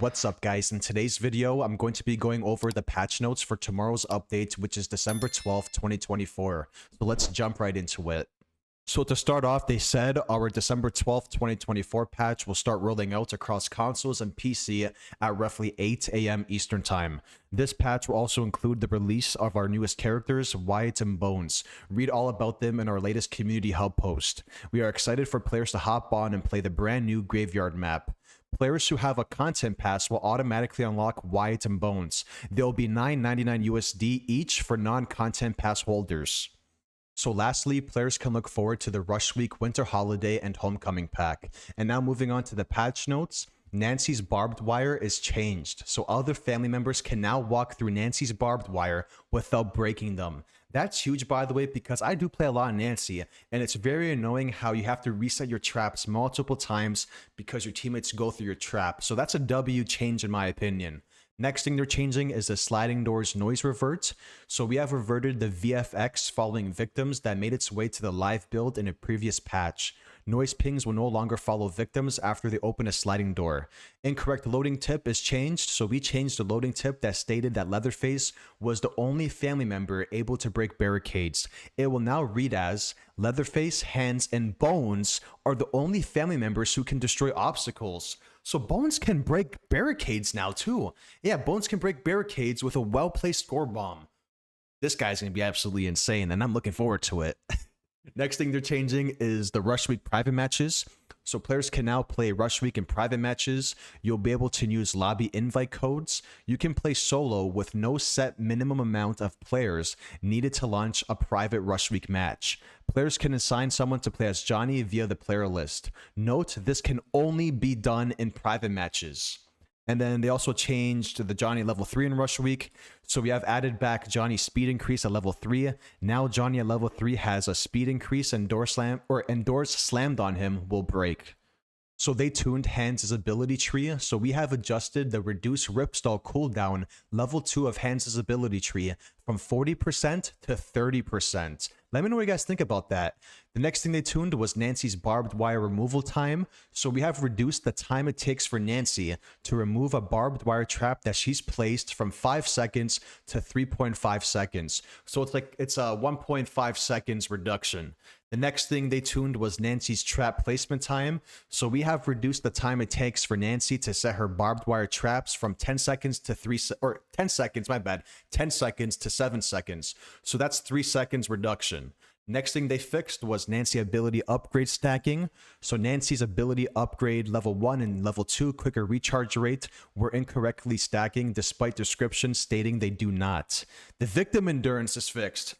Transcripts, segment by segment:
What's up, guys? In today's video, I'm going to be going over the patch notes for tomorrow's update, which is December 12th, 2024. So let's jump right into it. So to start off, they said our December 12th, 2024 patch will start rolling out across consoles and PC at roughly 8 a.m. Eastern Time. This patch will also include the release of our newest characters, Wyatt and Bones. Read all about them in our latest community hub post. We are excited for players to hop on and play the brand new Graveyard map. Players who have a content pass will automatically unlock Wyatt and Bones. They'll be $9.99 USD each for non-content pass holders. So lastly, players can look forward to the Rush Week Winter Holiday and Homecoming pack. And now moving on to the patch notes, Nancy's barbed wire is changed. So other family members can now walk through Nancy's barbed wire without breaking them. That's huge, by the way, because I do play a lot of Nancy, and it's very annoying how you have to reset your traps multiple times because your teammates go through your trap. So that's a W change in my opinion. Next thing they're changing is the sliding doors noise revert. So we have reverted the VFX following victims that made its way to the live build in a previous patch. Noise pings will no longer follow victims after they open a sliding door. Incorrect loading tip is changed, so we changed the loading tip that stated that Leatherface was the only family member able to break barricades. It will now read as, Leatherface, Hands, and Bones are the only family members who can destroy obstacles. So Bones can break barricades now too. Yeah, Bones can break barricades with a well-placed score bomb. This guy's gonna be absolutely insane, and I'm looking forward to it. Next thing they're changing is the Rush Week private matches. So players can now play Rush Week in private matches. You'll be able to use lobby invite codes. You can play solo with no set minimum amount of players needed to launch a private Rush Week match. Players can assign someone to play as Johnny via the player list. Note, this can only be done in private matches. And then they also changed the Johnny level 3 in Rush Week. So we have added back Johnny's speed increase at level 3. Now Johnny at level 3 has a speed increase, and doors slammed on him will break. So they tuned Hands' ability tree. So we have adjusted the reduce ripstall cooldown level 2 of Hands' ability tree from 40% to 30%. Let me know what you guys think about that. The next thing they tuned was Nancy's barbed wire removal time. So we have reduced the time it takes for Nancy to remove a barbed wire trap that she's placed from 5 seconds to 3.5 seconds. So it's a 1.5 seconds reduction. The next thing they tuned was Nancy's trap placement time. So we have reduced the time it takes for Nancy to set her barbed wire traps from 10 seconds to 10 seconds to 7 seconds. So that's 3 seconds reduction. Next thing they fixed was Nancy ability upgrade stacking. So Nancy's ability upgrade level 1 and level 2 quicker recharge rate were incorrectly stacking despite descriptions stating they do not. The victim endurance is fixed.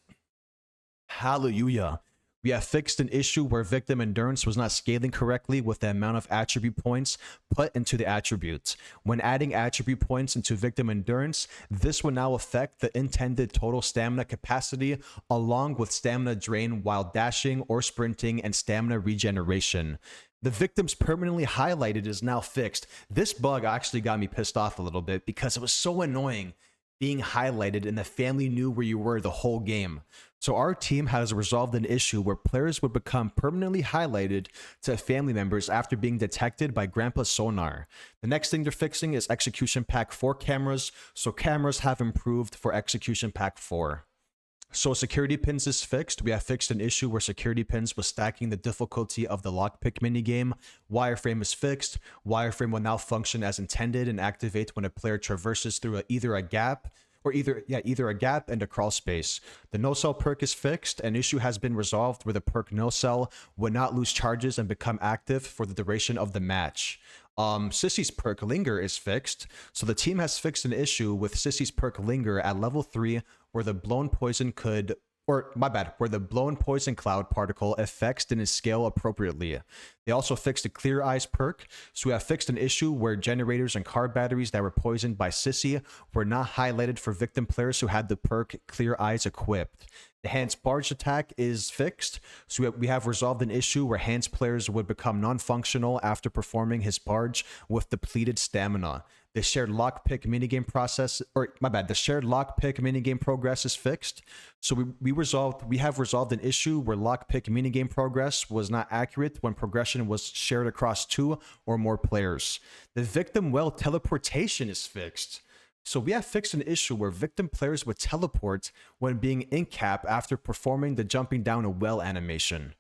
Hallelujah. We have fixed an issue where victim endurance was not scaling correctly with the amount of attribute points put into the attribute. When adding attribute points into victim endurance, this will now affect the intended total stamina capacity along with stamina drain while dashing or sprinting and stamina regeneration. The victims permanently highlighted is now fixed. This bug actually got me pissed off a little bit because it was so annoying being highlighted and the family knew where you were the whole game. So our team has resolved an issue where players would become permanently highlighted to family members after being detected by Grandpa's sonar. The next thing they're fixing is Execution Pack 4 cameras. So cameras have improved for Execution Pack 4. So security pins is fixed. We have fixed an issue where security pins was stacking the difficulty of the lockpick minigame. Wireframe is fixed. Wireframe will now function as intended and activate when a player traverses through either a gap and a crawl space. The no cell perk is fixed. An issue has been resolved where the perk no cell would not lose charges and become active for the duration of the match. Sissy's perk Linger is fixed. So the team has fixed an issue with Sissy's perk Linger at level 3 where the blown poison cloud particle affects didn't scale appropriately. They also fixed a Clear Eyes perk, so we have fixed an issue where generators and car batteries that were poisoned by Sissy were not highlighted for victim players who had the perk Clear Eyes equipped. The Hands Barge attack is fixed, so we have resolved an issue where Hands players would become non-functional after performing his barge with depleted stamina. The shared lockpick minigame process, or my bad, the shared lockpick minigame progress is fixed. So we have resolved an issue where lockpick minigame progress was not accurate when progression was shared across 2 or more players. The victim well teleportation is fixed. So we have fixed an issue where victim players would teleport when being in cap after performing the jumping down a well animation.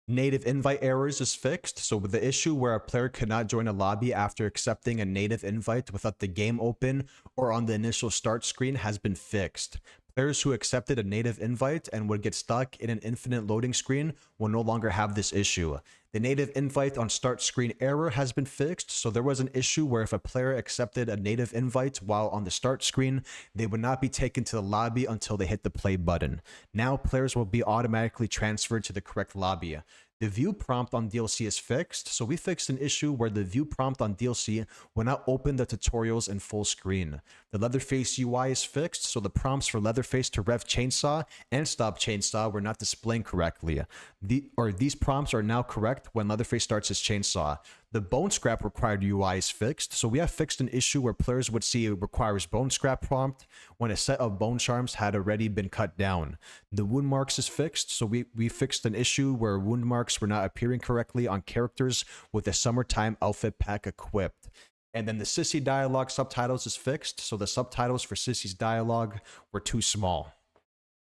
Native invite errors is fixed, so with the issue where a player could not join a lobby after accepting a native invite without the game open or on the initial start screen has been fixed. Players who accepted a native invite and would get stuck in an infinite loading screen will no longer have this issue. The native invite on start screen error has been fixed, so there was an issue where if a player accepted a native invite while on the start screen, they would not be taken to the lobby until they hit the play button. Now players will be automatically transferred to the correct lobby. The view prompt on DLC is fixed, so we fixed an issue where the view prompt on DLC will not open the tutorials in full screen. The Leatherface UI is fixed, so the prompts for Leatherface to rev chainsaw and stop chainsaw were not displaying correctly. These prompts are now correct when Leatherface starts his chainsaw. The bone scrap required UI is fixed, so we have fixed an issue where players would see it requires bone scrap prompt when a set of bone charms had already been cut down. The wound marks is fixed, so we fixed an issue where wound marks were not appearing correctly on characters with a summertime outfit pack equipped. And then the Sissy dialogue subtitles is fixed, so the subtitles for Sissy's dialogue were too small.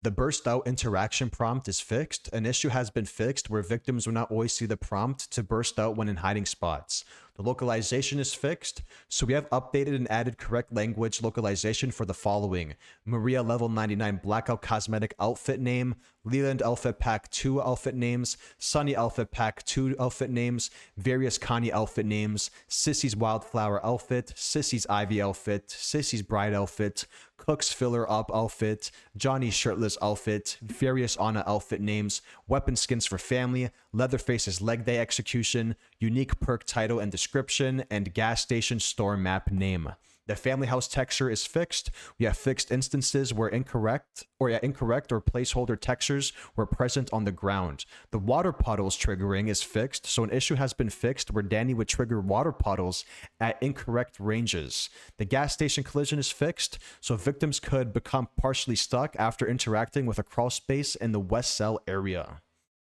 The burst out interaction prompt is fixed. An issue has been fixed where victims will not always see the prompt to burst out when in hiding spots. The localization is fixed, so we have updated and added correct language localization for the following: Maria level 99 blackout cosmetic outfit name, Leland outfit pack 2 outfit names, Sunny outfit pack 2 outfit names, various Connie outfit names, Sissy's wildflower outfit, Sissy's ivy outfit, Sissy's bride outfit, Cook's filler up outfit, Johnny's shirtless outfit, various Anna outfit names, weapon skins for family, Leatherface's leg day execution, unique perk title and description, and gas station store map name. The family house texture is fixed. We have fixed instances where incorrect or placeholder textures were present on the ground. The water puddles triggering is fixed, so an issue has been fixed where Danny would trigger water puddles at incorrect ranges. The gas station collision is fixed, so victims could become partially stuck after interacting with a crawl space in the west cell area.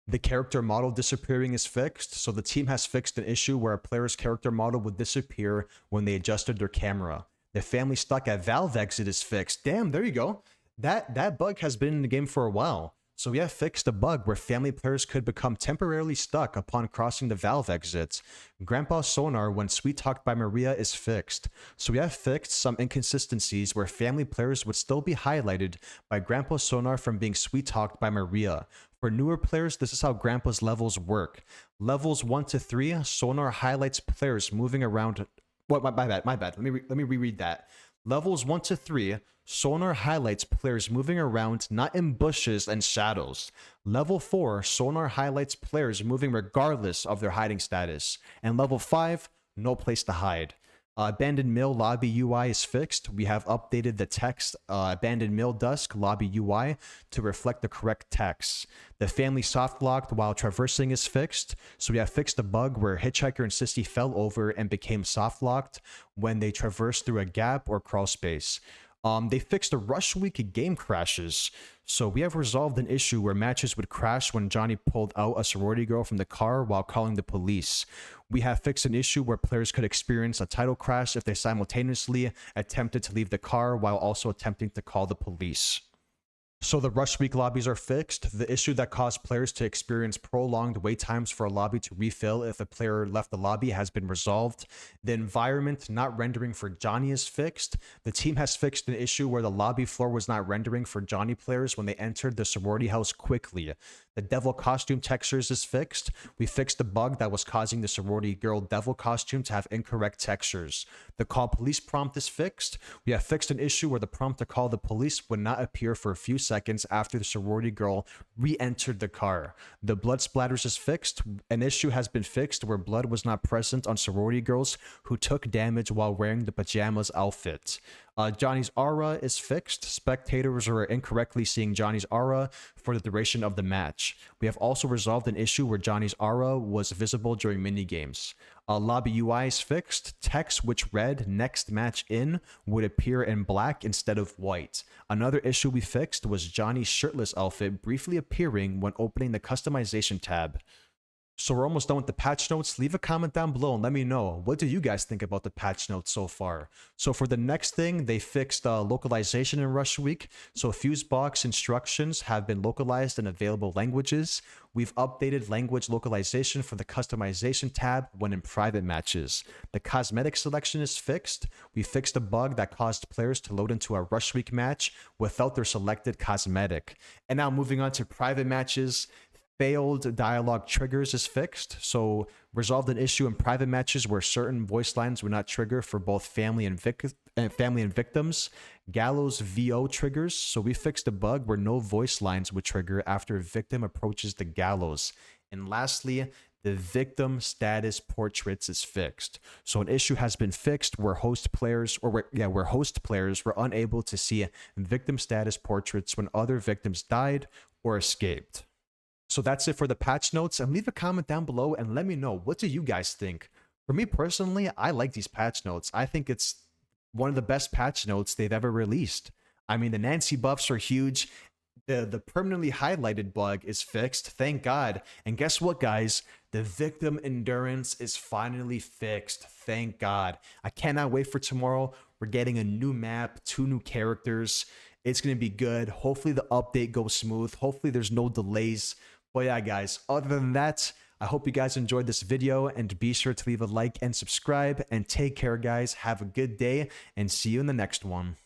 The character model disappearing is fixed, so the team has fixed an issue where a player's character model would disappear when they adjusted their camera. The family stuck at Valve exit is fixed. Damn, there you go. That bug has been in the game for a while. So we have fixed a bug where family players could become temporarily stuck upon crossing the Valve exit. Grandpa Sonar when sweet talked by Maria is fixed. So we have fixed some inconsistencies where family players would still be highlighted by Grandpa Sonar from being sweet talked by Maria. For newer players, this is how Grandpa's levels work. Levels 1 to 3, Sonar highlights players moving around. What? My bad. Let me reread that. Levels 1 to 3, Sonar highlights players moving around, not in bushes and shadows. Level 4, Sonar highlights players moving regardless of their hiding status. And level 5, no place to hide. Abandoned Mill lobby UI is fixed. We have updated the text Abandoned Mill Dusk lobby UI to reflect the correct text. The family soft locked while traversing is fixed. So we have fixed a bug where Hitchhiker and Sissy fell over and became soft locked when they traversed through a gap or crawl space. They fixed the Rush Week game crashes. So we have resolved an issue where matches would crash when Johnny pulled out a sorority girl from the car while calling the police. We have fixed an issue where players could experience a title crash if they simultaneously attempted to leave the car while also attempting to call the police. So the Rush Week lobbies are fixed. The issue that caused players to experience prolonged wait times for a lobby to refill if a player left the lobby has been resolved. The environment not rendering for Johnny is fixed. The team has fixed an issue where the lobby floor was not rendering for Johnny players when they entered the sorority house quickly. The devil costume textures is fixed. We fixed the bug that was causing the sorority girl devil costume to have incorrect textures. The call police prompt is fixed. We have fixed an issue where the prompt to call the police would not appear for a few seconds after the sorority girl re-entered the car. The blood splatters is fixed. An issue has been fixed where blood was not present on sorority girls who took damage while wearing the pajamas outfit. Johnny's aura is fixed. Spectators were incorrectly seeing Johnny's aura for the duration of the match. We have also resolved an issue where Johnny's aura was visible during minigames. Lobby UI is fixed. Text which read next match in would appear in black instead of white. Another issue we fixed was Johnny's shirtless outfit briefly appearing when opening the customization tab. So we're almost done with the patch notes. Leave a comment down below and let me know, what do you guys think about the patch notes so far? So for the next thing, they fixed localization in Rush Week. So Fusebox instructions have been localized in available languages. We've updated language localization for the customization tab when in private matches. The cosmetic selection is fixed. We fixed a bug that caused players to load into a Rush Week match without their selected cosmetic. And now moving on to private matches. Failed dialogue triggers is fixed. So resolved an issue in private matches where certain voice lines would not trigger for both family and victims. Gallows VO triggers. So we fixed a bug where no voice lines would trigger after a victim approaches the gallows. And lastly, the victim status portraits is fixed. So an issue has been fixed where host players were unable to see victim status portraits when other victims died or escaped. So that's it for the patch notes, and leave a comment down below and let me know, what do you guys think? For me personally, I like these patch notes. I think it's one of the best patch notes they've ever released. I mean, the Nancy buffs are huge. The permanently highlighted bug is fixed, thank God. And guess what, guys? The victim endurance is finally fixed, thank God. I cannot wait for tomorrow. We're getting a new map, 2 new characters. It's going to be good. Hopefully the update goes smooth. Hopefully there's no delays. But yeah, guys, other than that, I hope you guys enjoyed this video, and be sure to leave a like and subscribe, and take care, guys. Have a good day and see you in the next one.